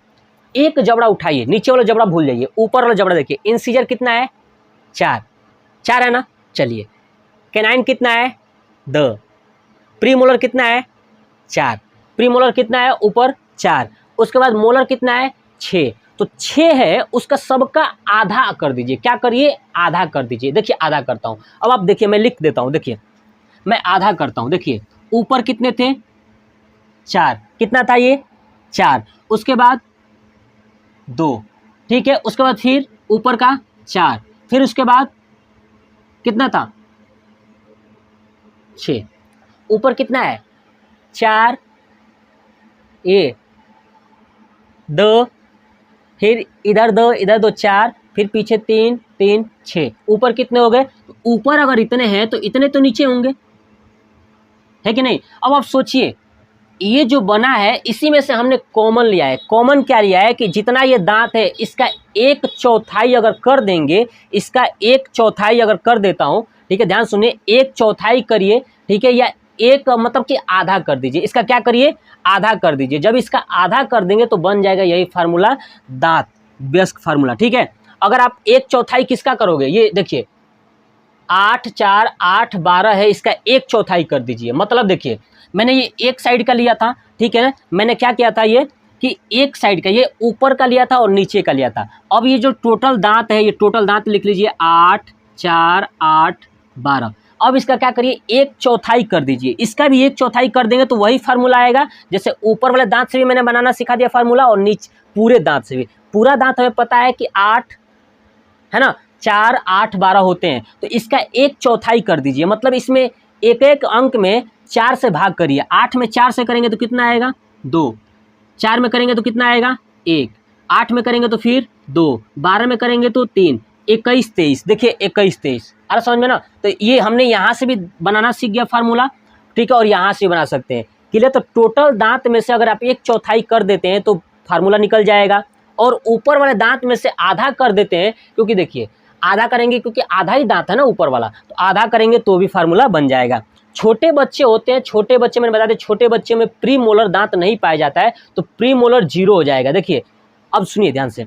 एक जबड़ा उठाइए, नीचे वाला जबड़ा भूल जाइए, ऊपर वाला जबड़ा देखिए, इंसीजर कितना है, 4 4 है ना। चलिए कैनाइन कितना है, 2। प्री मोलर कितना है, 4। प्री मोलर कितना है, ऊपर 4। उसके बाद मोलर कितना है, 6। तो 6 है, उसका सबका आधा कर दीजिए, क्या करिए, आधा कर दीजिए। देखिए आधा करता हूँ, अब आप देखिए मैं लिख देता हूँ, देखिए मैं आधा करता हूँ। देखिए ऊपर कितने थे, 4, कितना था ये, 4, उसके बाद 2, ठीक है, उसके बाद फिर ऊपर का 4, फिर उसके बाद कितना था, 6। ऊपर कितना है 4, ये 2, फिर इधर 2 इधर 2 4, फिर पीछे 3 3 6, ऊपर कितने हो गए? ऊपर अगर इतने हैं तो इतने तो नीचे होंगे, है कि नहीं? अब आप सोचिए ये जो बना है इसी में से हमने कॉमन लिया है। कॉमन क्या लिया है कि जितना ये दांत है इसका 1/4 अगर कर देंगे, इसका 1/4 अगर कर देता हूँ, ठीक है, ध्यान सुनिए, 1/4 करिए, ठीक है, या एक मतलब कि आधा कर दीजिए, इसका क्या करिए, आधा कर दीजिए। जब इसका आधा कर देंगे तो बन जाएगा यही फार्मूला, दांत वयस्क फार्मूला, ठीक है। अगर आप 1/4 किसका करोगे, ये देखिए 8 4 8 12 है, इसका 1/4 कर दीजिए। मतलब देखिए मैंने ये एक साइड का लिया था, ठीक है ना, मैंने क्या किया था ये कि एक साइड का, ये ऊपर का लिया था और नीचे का लिया था। अब ये जो टोटल दांत है, ये टोटल दांत लिख लीजिए 8 4 8 12। अब इसका क्या करिए 1/4 कर दीजिए, इसका भी 1/4 कर देंगे तो वही फार्मूला आएगा। जैसे ऊपर वाले दांत से भी मैंने बनाना सिखा दिया फार्मूला, और नीचे पूरे दांत से भी। पूरा दांत हमें पता है कि 8 है ना, 4 8 12 होते हैं, तो इसका 1/4 कर दीजिए। मतलब इसमें एक एक अंक में 4 से भाग करिए। 8 में 4 से करेंगे तो कितना आएगा 2, 4 में करेंगे तो कितना आएगा 1, 8 में करेंगे तो फिर 2, 12 में करेंगे तो 3, 21 23। देखिए 21 23, अरे समझ में ना। तो ये हमने यहाँ से भी बनाना सीख गया फार्मूला, ठीक है, और यहाँ से बना सकते हैं। क्लियर? तो टोटल दांत में से अगर आप 1/4 कर देते हैं तो फार्मूला निकल जाएगा, और ऊपर वाले दांत में से आधा कर देते हैं, क्योंकि देखिए आधा करेंगे क्योंकि आधा ही दांत है ना ऊपर वाला, तो आधा करेंगे तो भी फार्मूला बन जाएगा। छोटे बच्चे होते हैं, छोटे बच्चे मैंने बता दिया, छोटे बच्चे में प्री मोलर दांत नहीं पाया जाता है, तो प्री मोलर 0 हो जाएगा। देखिए अब सुनिए ध्यान से,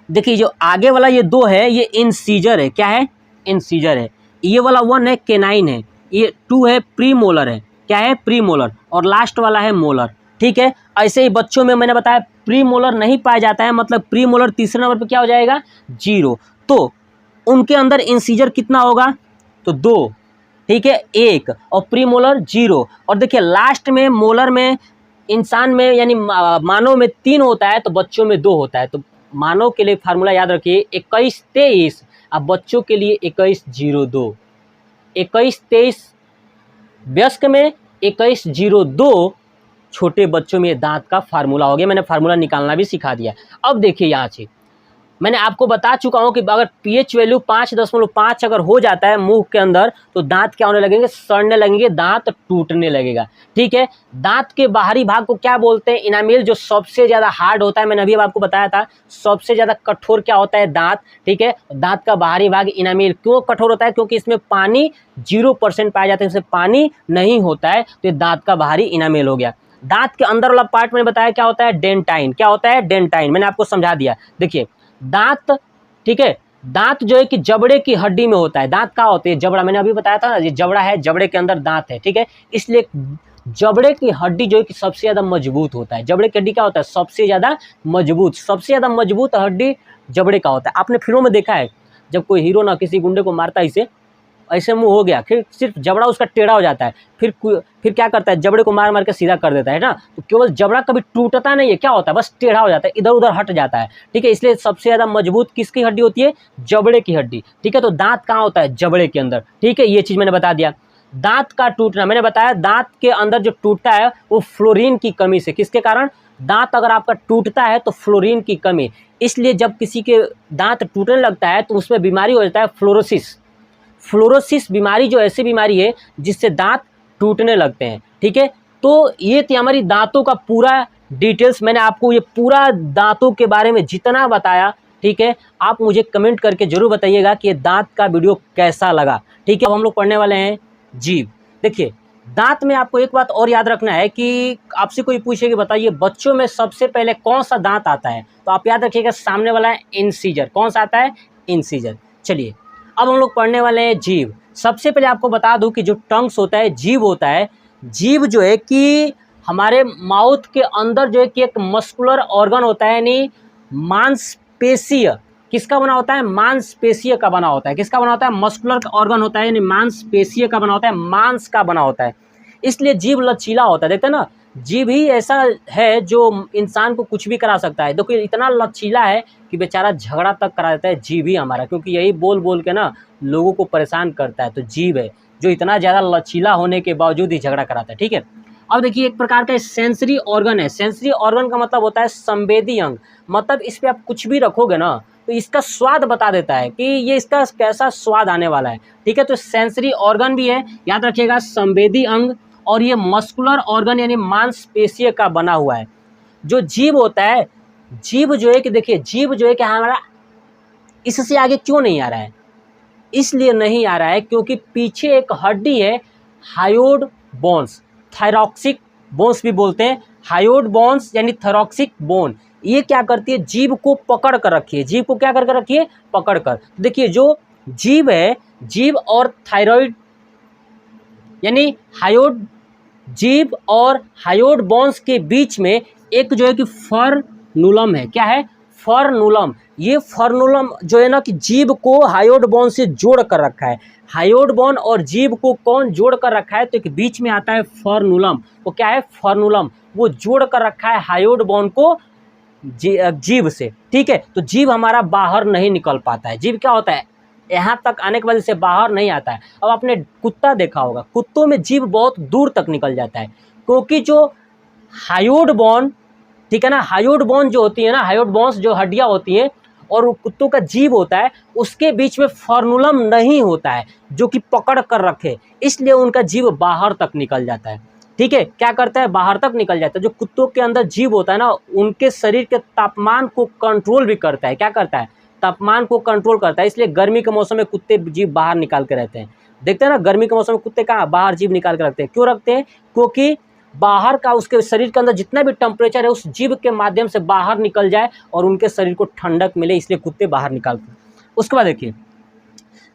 देखिए जो आगे वाला ये 2 है ये इंसीजर है, क्या है, इंसीजर है। ये वाला 1 है केनाइन है, ये 2 है प्री मोलर है, क्या है, प्री मोलर, और लास्ट वाला है मोलर, ठीक है। ऐसे ही बच्चों में मैंने बताया प्री मोलर नहीं पाया जाता है, मतलब प्री मोलर तीसरे नंबर पे क्या हो जाएगा 0। तो उनके अंदर इंसीजर कितना होगा, तो 2, ठीक है, 1, और प्री मोलर 0। और देखिए लास्ट में मोलर में इंसान में यानी मानव में 3 होता है, तो बच्चों में 2 होता है। तो मानव के लिए फार्मूला याद रखिए 21 23, अब बच्चों के लिए 21 02, 21 23 वयस्क में, 21 02 छोटे बच्चों में दांत का फार्मूला हो गया। मैंने फार्मूला निकालना भी सिखा दिया। अब देखिए यहाँ से मैंने आपको बता चुका हूँ कि अगर पीएच वैल्यू 5.5 अगर हो जाता है मुंह के अंदर, तो दांत क्या होने लगेंगे, सड़ने लगेंगे, दांत टूटने लगेगा, ठीक है। दांत के बाहरी भाग को क्या बोलते हैं, इनामेल, जो सबसे ज़्यादा हार्ड होता है। मैंने अभी आपको बताया था सबसे ज़्यादा कठोर क्या होता है, दांत, ठीक है। दांत का बाहरी भाग इनामेल क्यों कठोर होता है, क्योंकि इसमें पानी 0% पाया जाता है, इसमें पानी नहीं होता है, तो ये दांत का बाहरी इनामेल हो गया। दांत के अंदर वाला पार्ट मैंने बताया क्या होता है, डेंटाइन, क्या होता है, डेंटाइन, मैंने आपको समझा दिया। देखिए दांत, ठीक है, दांत जो है कि जबड़े की हड्डी में होता है। दांत क्या होते हैं, जबड़ा, मैंने अभी बताया था ना, ये जबड़ा है, जबड़े के अंदर दांत है, ठीक है। इसलिए जबड़े की हड्डी जो है कि सबसे ज़्यादा मजबूत होता है। जबड़े की हड्डी क्या होता है, सबसे ज़्यादा मजबूत, सबसे ज़्यादा मजबूत हड्डी जबड़े का होता है। आपने फिल्मों में देखा है जब कोई हीरो ना किसी गुंडे को मारता है, इसे ऐसे मुंह हो गया, फिर सिर्फ जबड़ा उसका टेढ़ा हो जाता है, फिर क्या करता है, जबड़े को मार मार के सीधा कर देता है ना। तो केवल जबड़ा कभी टूटता नहीं है, क्या होता है, बस टेढ़ा हो जाता है, इधर उधर हट जाता है, ठीक है। इसलिए सबसे ज़्यादा मजबूत किसकी हड्डी होती है, जबड़े की हड्डी, ठीक है। तो दांत कहाँ होता है, जबड़े के अंदर, ठीक है, ये चीज़ मैंने बता दिया। दांत का टूटना, मैंने बताया दांत के अंदर जो टूटता है वो फ्लोरीन की कमी से, किसके कारण, दांत अगर आपका टूटता है तो फ्लोरीन की कमी, इसलिए जब किसी के दांत टूटने लगता है तो उसमें बीमारी हो जाता है फ्लोरोसिस। फ्लोरोसिस बीमारी जो ऐसी बीमारी है जिससे दांत टूटने लगते हैं, ठीक है। तो ये थी हमारी दांतों का पूरा डिटेल्स, मैंने आपको ये पूरा दांतों के बारे में जितना बताया, ठीक है। आप मुझे कमेंट करके जरूर बताइएगा कि ये दांत का वीडियो कैसा लगा, ठीक है। अब हम लोग पढ़ने वाले हैं जीभ। देखिए दांत में आपको एक बात और याद रखना है कि आपसे कोई पूछे कि बताइए बच्चों में सबसे पहले कौन सा दांत आता है, तो आप याद रखिएगा सामने वाला है इंसीजर। कौन सा आता है, इंसीजर। चलिए अब हम लोग पढ़ने वाले हैं जीभ। सबसे पहले आपको बता दूं कि जो टंग्स होता है, जीभ होता है, जीभ जो है कि हमारे माउथ के अंदर जो है कि एक मस्कुलर ऑर्गन होता है, यानी मांसपेशीय, किसका बना होता है, मांसपेशीय का बना होता है। किसका बना होता है, मस्कुलर ऑर्गन होता है, यानी मांसपेशीय का बना होता है, मांस का बना होता है, इसलिए जीभ लचीला होता है। देखते हैं ना, जीभ ही ऐसा है जो इंसान को कुछ भी करा सकता है। देखो इतना लचीला है कि बेचारा झगड़ा तक करा देता है जीभ ही हमारा, क्योंकि यही बोल बोल के ना लोगों को परेशान करता है। तो जीभ है, जो इतना ज़्यादा लचीला होने के बावजूद ही झगड़ा कराता है। ठीक है, अब देखिए एक प्रकार का सेंसरी ऑर्गन है। सेंसरी ऑर्गन का मतलब होता है संवेदी अंग, मतलब इस पे आप कुछ भी रखोगे ना तो इसका स्वाद बता देता है कि ये इसका कैसा स्वाद आने वाला है। ठीक है, तो सेंसरी ऑर्गन भी है, याद रखिएगा, संवेदी अंग, और ये मस्कुलर ऑर्गन यानी मांसपेशीय का बना हुआ है। जो जीभ होता है, जीभ जो है कि देखिए, जीभ जो है कि हमारा इससे आगे क्यों नहीं आ रहा है, इसलिए नहीं आ रहा है क्योंकि पीछे एक हड्डी है हायोड बोन्स, थायरॉक्सिक बोन्स भी बोलते हैं, हायोड बोन्स यानी थायरॉक्सिक बोन। ये क्या करती है, जीभ को पकड़ कर रखी है। जीभ को क्या करके रखी है, पकड़ कर। देखिए जो जीभ है, जीभ और थायराइड यानी हायोड, जीभ और हायोड बोन्स के बीच में एक जो है कि फर्नुलम है। क्या है, फर्नुलम। ये फर्नुलम जो है ना कि जीभ को हायोड बोन से जोड़ कर रखा है। हायोड बोन और जीभ को कौन जोड़ कर रखा है, तो एक बीच में आता है फर्नुलम। वो क्या है, फर्नुलम, वो जोड़ कर रखा है हायोड बोन को जीभ से। ठीक है, तो जीभ हमारा बाहर नहीं निकल पाता है। जीभ क्या होता है, यहाँ तक आने के वजह से बाहर नहीं आता है। अब आपने कुत्ता देखा होगा, कुत्तों में जीभ बहुत दूर तक निकल जाता है, क्योंकि जो हायोड बोन, ठीक है ना, हायोड बोन जो होती है ना, हायोड बोन्स जो हड्डियाँ होती हैं और वो कुत्तों का जीभ होता है, उसके बीच में फर्नुलम नहीं होता है जो कि पकड़ कर रखे, इसलिए उनका जीभ बाहर तक निकल जाता है। ठीक है, क्या करता है, बाहर तक निकल जाता है। जो कुत्तों के अंदर जीभ होता है ना, उनके शरीर के तापमान को कंट्रोल भी करता है। क्या करता है, तापमान को कंट्रोल करता है। इसलिए गर्मी के मौसम में कुत्ते जीभ बाहर निकाल के रहते हैं। देखते हैं ना, गर्मी के मौसम में कुत्ते कहाँ बाहर जीभ निकाल के रखते हैं। क्यों रखते हैं, क्योंकि बाहर का उसके शरीर के अंदर जितना भी टेम्परेचर है उस जीभ के माध्यम से बाहर निकल जाए और उनके शरीर को ठंडक मिले, इसलिए कुत्ते बाहर निकालते हैं। उसके बाद देखिए,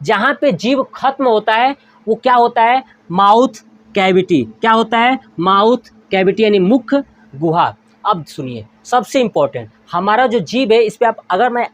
जहाँ पे जीभ खत्म होता है वो क्या होता है, माउथ कैविटी। क्या होता है, माउथ कैविटी यानी मुख गुहा। अब सुनिए, सबसे इंपॉर्टेंट, हमारा जो जीभ है, इस पर आप, अगर मैं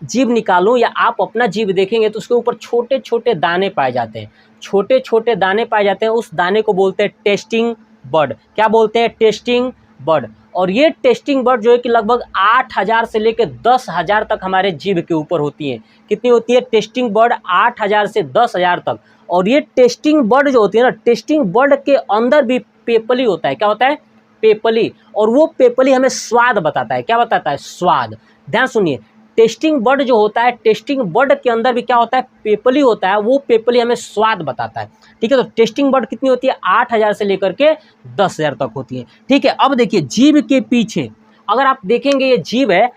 जीभ निकालूं या आप अपना जीभ देखेंगे तो उसके ऊपर छोटे छोटे दाने पाए जाते हैं। छोटे छोटे दाने पाए जाते हैं, उस दाने को बोलते हैं टेस्टिंग बर्ड। क्या बोलते हैं, टेस्टिंग बर्ड। और ये टेस्टिंग बर्ड जो है कि लगभग 8,000 से लेकर 10,000 तक हमारे जीभ के ऊपर होती है। कितनी होती है, टेस्टिंग बर्ड 8,000 से 10,000 तक। और ये टेस्टिंग बर्ड जो होती है ना, टेस्टिंग बर्ड के अंदर भी पेपली होता है। क्या होता है, पेपली। और वो पेपली हमें स्वाद बताता है। क्या बताता है, स्वाद। ध्यान सुनिए, टेस्टिंग बर्ड जो होता है, टेस्टिंग बर्ड के अंदर भी क्या होता है, पेपली होता है। वो पेपली हमें स्वाद बताता है। ठीक है, तो टेस्टिंग बर्ड कितनी होती है, 8,000 से लेकर के 10,000 तक होती है। ठीक है, अब देखिए जीभ के पीछे, अगर आप देखेंगे ये जीभ है,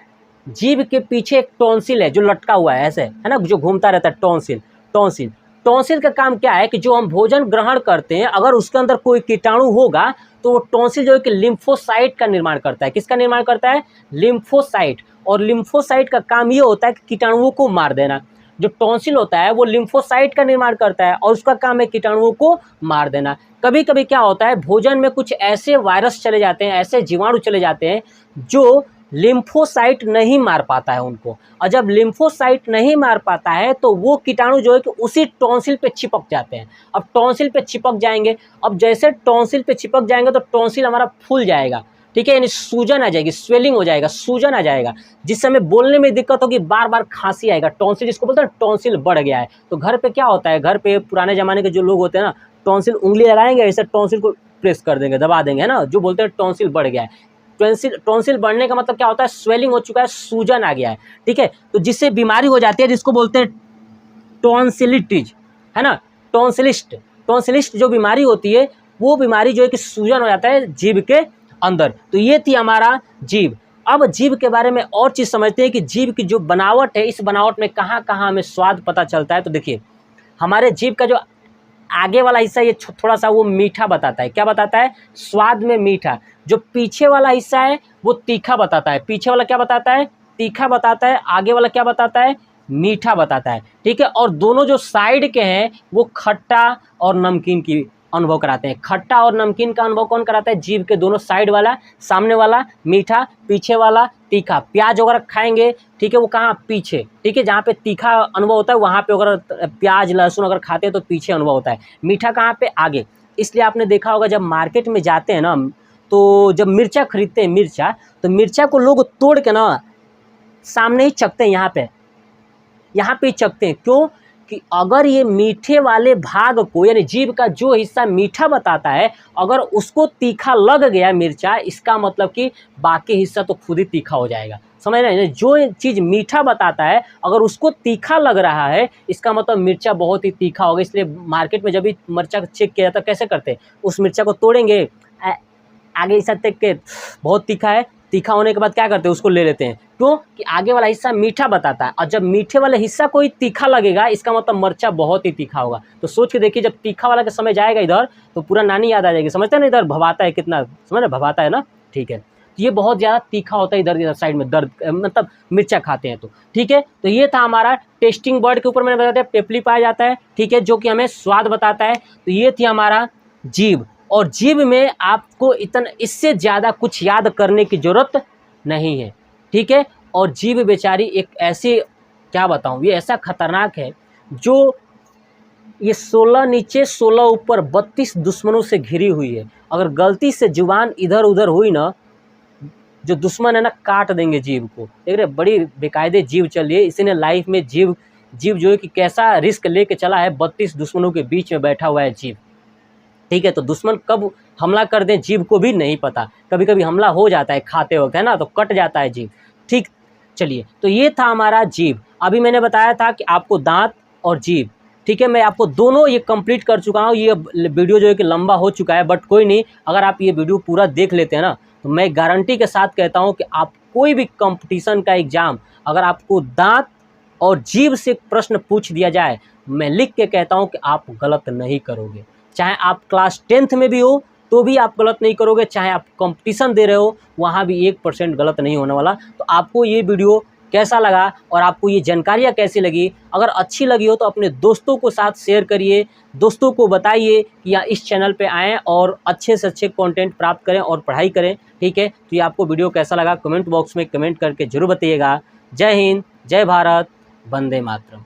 जीभ के पीछे एक टॉन्सिल है जो लटका हुआ है ऐसे, है ना, जो घूमता रहता है, टॉन्सिल। टॉन्सिल टॉन्सिल का काम क्या है कि जो हम भोजन ग्रहण करते हैं, अगर उसके अंदर कोई कीटाणु होगा तो वो टॉन्सिल जो है कि लिम्फोसाइट का निर्माण करता है। किसका निर्माण करता है, लिम्फोसाइट। और लिम्फोसाइट का काम ये होता है कि कीटाणुओं को मार देना। जो टॉन्सिल होता है वो लिम्फोसाइट का निर्माण करता है और उसका काम है कीटाणुओं को मार देना। कभी कभी क्या होता है, भोजन में कुछ ऐसे वायरस चले जाते हैं, ऐसे जीवाणु चले जाते हैं जो लिम्फोसाइट नहीं मार पाता है उनको। और जब लिम्फोसाइट नहीं मार पाता है तो वो कीटाणु जो है कि उसी टॉन्सिल पे चिपक जाते हैं। अब टॉन्सिल पे चिपक जाएंगे, अब जैसे टॉन्सिल पे चिपक जाएंगे तो टॉन्सिल हमारा फूल जाएगा। ठीक है, यानी सूजन आ जाएगी, स्वेलिंग हो जाएगा, सूजन आ जाएगा, जिससे हमें बोलने में दिक्कत होगी, बार बार खांसी आएगा। टॉन्सिल जिसको बोलते हैं, टॉन्सिल बढ़ गया है। तो घर पे क्या होता है, घर पे पुराने ज़माने के जो लोग होते हैं ना, टॉन्सिल उंगली लगाएंगे, ऐसे टॉन्सिल को प्रेस कर देंगे, दबा देंगे, है ना, जो बोलते हैं टॉन्सिल बढ़ गया है। टॉन्सिल बढ़ने का मतलब क्या होता है, स्वेलिंग हो चुका है, सूजन आ गया है। ठीक है, तो जिससे बीमारी हो जाती है, जिसको बोलते हैं टॉन्सिलिटिस, है ना, टॉन्सिलिस्ट जो बीमारी होती है, वो बीमारी जो है कि सूजन हो जाता है जीभ के अंदर। तो ये थी हमारा जीभ। अब जीभ के बारे में और चीज़ समझते हैं कि जीभ की जो बनावट है, इस बनावट में कहाँ कहाँ हमें स्वाद पता चलता है। तो देखिए, हमारे जीभ का जो आगे वाला हिस्सा ये थोड़ा सा वो मीठा बताता है। क्या बताता है, स्वाद में मीठा। जो पीछे वाला हिस्सा है वो तीखा बताता है। पीछे वाला क्या बताता है, तीखा बताता है। आगे वाला क्या बताता है, मीठा बताता है। ठीक है, और दोनों जो साइड के हैं वो खट्टा और नमकीन की अनुभव कराते हैं। खट्टा और नमकीन का अनुभव कौन कराता है, जीभ के दोनों साइड वाला। सामने वाला मीठा, पीछे वाला तीखा। प्याज वगैरह खाएंगे, ठीक है, वो कहाँ, पीछे। ठीक है, जहाँ पे तीखा अनुभव होता है वहाँ पे अगर प्याज लहसुन अगर खाते हैं तो पीछे अनुभव होता है। मीठा कहाँ पे, आगे। इसलिए आपने देखा होगा जब मार्केट में जाते हैं ना, तो जब मिर्चा खरीदते हैं, मिर्चा, तो मिर्चा को लोग तोड़ के ना सामने ही चखते हैं, यहाँ पे ही चखते हैं। क्यों, कि अगर ये मीठे वाले भाग को यानी जीभ का जो हिस्सा मीठा बताता है अगर उसको तीखा लग गया मिर्चा, इसका मतलब कि बाकी हिस्सा तो खुद ही तीखा हो जाएगा। समझ रहे हैं? जो चीज़ मीठा बताता है अगर उसको तीखा लग रहा है इसका मतलब मिर्चा बहुत ही तीखा होगा। इसलिए मार्केट में जब भी मिर्चा चेक किया जाता है कैसे करते हैं, उस मिर्चा को तोड़ेंगे, आगे हिस्सा देख के बहुत तीखा है, तीखा होने के बाद क्या करते हैं उसको ले लेते हैं, क्यों कि आगे वाला हिस्सा मीठा बताता है और जब मीठे वाले हिस्सा कोई तीखा लगेगा इसका मतलब मिर्चा बहुत ही तीखा होगा। तो सोच के देखिए, जब तीखा वाला का समय जाएगा इधर तो पूरा नानी याद आ जाएगी। समझते हैं ना, इधर भवाता है कितना, समझ रहे, भवाता है ना, ठीक है। तो ये बहुत ज़्यादा तीखा होता है इधर इधर साइड में दर्द मतलब मिर्चा खाते हैं तो, ठीक है। तो ये था हमारा टेस्टिंग बर्ड के ऊपर मैंने बताया पेपली पाया जाता है, ठीक है, जो कि हमें स्वाद बताता है। तो ये थी हमारा जीभ, और जीभ में आपको इतना इससे ज़्यादा कुछ याद करने की ज़रूरत नहीं है, ठीक है। और जीभ बेचारी एक ऐसी, क्या बताऊँ, ये ऐसा खतरनाक है जो ये 16 नीचे 16 ऊपर 32 दुश्मनों से घिरी हुई है। अगर गलती से जुबान इधर उधर हुई ना, जो दुश्मन है ना काट देंगे जीभ को। देख रहे, बड़ी बेकायदे जीभ चल रही है, इसी ने लाइफ में जीभ जो है कि कैसा रिस्क लेके चला है, 32 दुश्मनों के बीच में बैठा हुआ है जीभ, ठीक है। तो दुश्मन कब हमला कर दें जीभ को भी नहीं पता, कभी कभी हमला हो जाता है खाते वक्त, है ना, तो कट जाता है जीभ, ठीक। चलिए, तो ये था हमारा जीभ। अभी मैंने बताया था कि आपको दांत और जीभ, ठीक है, मैं आपको दोनों ये कंप्लीट कर चुका हूँ। ये वीडियो जो है कि लंबा हो चुका है, बट कोई नहीं, अगर आप ये वीडियो पूरा देख लेते हैं ना तो मैं गारंटी के साथ कहता हूँ कि आप कोई भी कंपटीशन का एग्ज़ाम अगर आपको दांत और जीभ से प्रश्न पूछ दिया जाए, मैं लिख के कहता हूँ कि आप गलत नहीं करोगे। चाहे आप क्लास 10th में भी हो तो भी आप गलत नहीं करोगे, चाहे आप कंपटीशन दे रहे हो वहाँ भी 1% गलत नहीं होने वाला। तो आपको ये वीडियो कैसा लगा और आपको ये जानकारियाँ कैसी लगी, अगर अच्छी लगी हो तो अपने दोस्तों को साथ शेयर करिए, दोस्तों को बताइए कि या इस चैनल पे आएँ और अच्छे से अच्छे कंटेंट प्राप्त करें और पढ़ाई करें, ठीक है। तो ये आपको वीडियो कैसा लगा कमेंट बॉक्स में कमेंट करके जरूर बताइएगा। जय हिंद, जय भारत, वंदे मातरम।